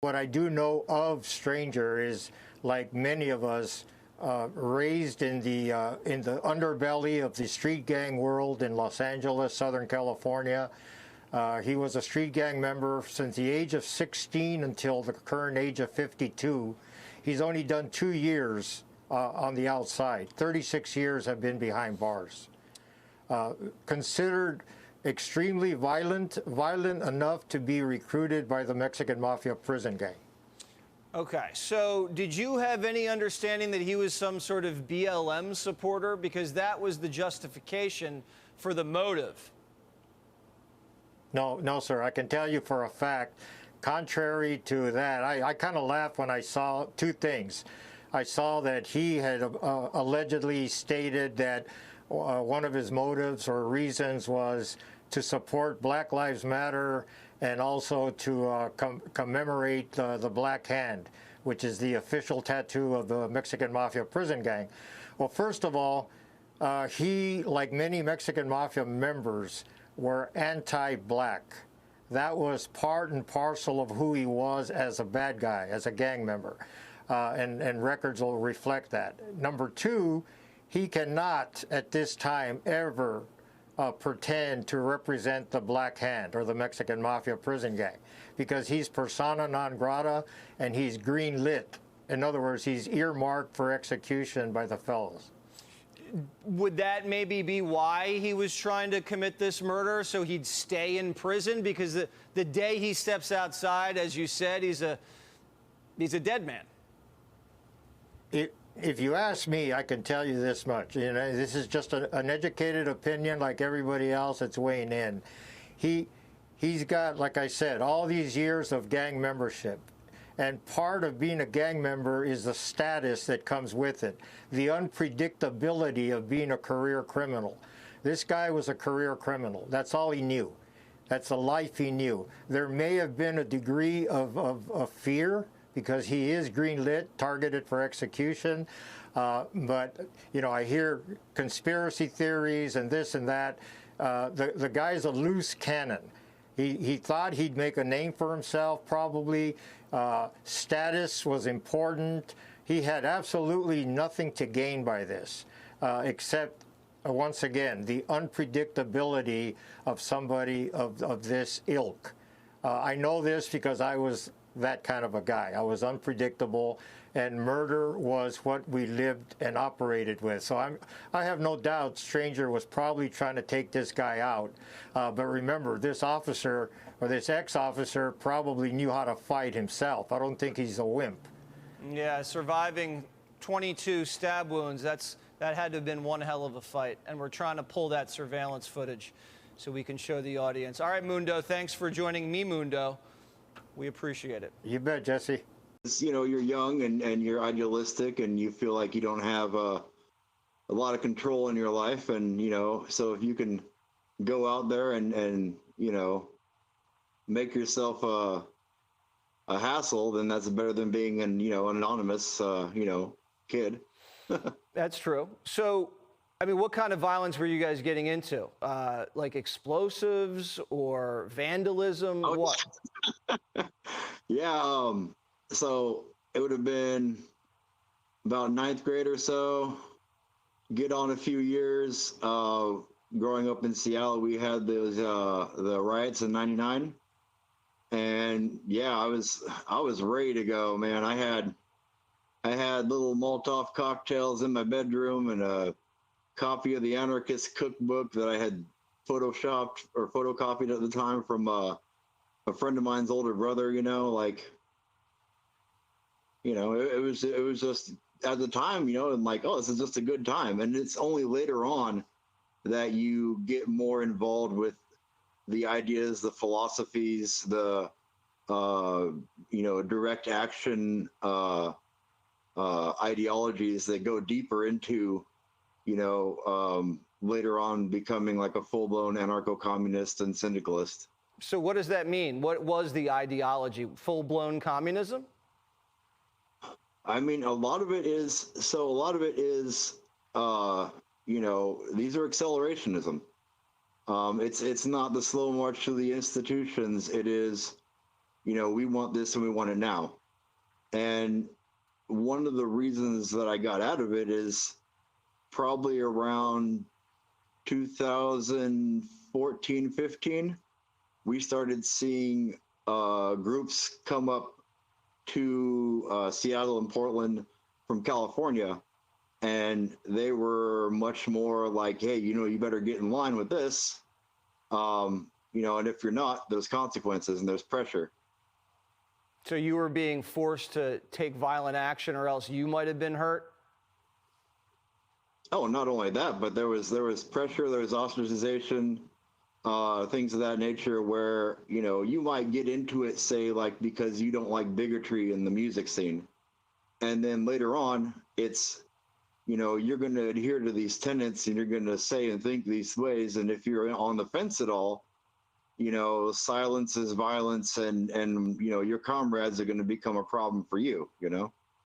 What I do know of Stranger is, like many of us, raised in the underbelly of the street gang world in Los Angeles, Southern California. He was a street gang member since the age of 16 until the current age of 52. He's only done 2 years on the outside. 36 years have been behind bars. Considered extremely violent enough to be recruited by the Mexican Mafia prison gang. Okay, so did you have any understanding that he was some sort of BLM supporter? Because that was the justification for the motive. No, sir. I can tell you for a fact, contrary to that, I kind of laughed when I saw two things. I saw that he had allegedly stated that one of his motives or reasons was to support Black Lives Matter and also to commemorate the Black Hand, which is the official tattoo of the Mexican Mafia prison gang. Well, first of all, he, like many Mexican Mafia members, were anti-black. That was part and parcel of who he was as a bad guy, as a gang member. And records will reflect that. Number two, he cannot at this time ever pretend to represent the Black Hand or the Mexican Mafia prison gang, because he's persona non grata and he's green lit. In other words, he's earmarked for execution by the fellows. Would that maybe be why he was trying to commit this murder, so he'd stay in prison? Because the day he steps outside, as you said, he's a dead man. If you ask me, I can tell you this much. You know, this is just an educated opinion, like everybody else that's weighing in. He's got, like I said, all these years of gang membership. And part of being a gang member is the status that comes with it, the unpredictability of being a career criminal. This guy was a career criminal. That's all he knew. That's the life he knew. There may have been a degree of fear, because he is green lit, targeted for execution. But, you know, I hear conspiracy theories and this and that. The guy's a loose cannon. He thought he'd make a name for himself, probably. Status was important. He had absolutely nothing to gain by this, except, once again, the unpredictability of somebody of this ilk. I know this because I was that kind of a guy. I was unpredictable, and murder was what we lived and operated with. So I have no doubt Stranger was probably trying to take this guy out. But remember, this officer, or this ex-officer, probably knew how to fight himself. I don't think he's a wimp. Yeah, surviving 22 stab wounds, that had to have been one hell of a fight. And we're trying to pull that surveillance footage so we can show the audience. All right, Mundo, thanks for joining me, Mundo. We appreciate it. You bet, Jesse. You know, you're young and you're idealistic and you feel like you don't have a lot of control in your life. And, you know, so if you can go out there and you know, make yourself a hassle, then that's better than being an anonymous, kid. That's true. So, I mean, what kind of violence were you guys getting into? Like explosives or vandalism? Oh, what? Yeah. So it would have been about ninth grade or so. Get on a few years. Growing up in Seattle, we had those the riots in '99, and yeah, I was ready to go, man. I had little Molotov cocktails in my bedroom and a copy of the Anarchist Cookbook that I had photoshopped or photocopied at the time from a friend of mine's older brother. You know, like, you know, it was just at the time, you know, and like, oh, this is just a good time. And it's only later on that you get more involved with the ideas, the philosophies, the direct action ideologies that go deeper into, later on becoming like a full-blown anarcho-communist and syndicalist. So what does that mean? What was the ideology? Full-blown communism? I mean, a lot of it is, these are accelerationism. It's not the slow march to the institutions. It is we want this and we want it now. And one of the reasons that I got out of it is probably around 2014, 15, we started seeing groups come up to Seattle and Portland from California, and they were much more like, hey, you better get in line with this, and if you're not, there's consequences and there's pressure. So you were being forced to take violent action, or else you might have been hurt? Oh, not only that, but there was pressure, there was ostracization, things of that nature, where you might get into it, say, like, because you don't like bigotry in the music scene, and then later on it's you're going to adhere to these tenets and you're going to say and think these ways, and if you're on the fence at all, silence is violence, and your comrades are going to become a problem for you.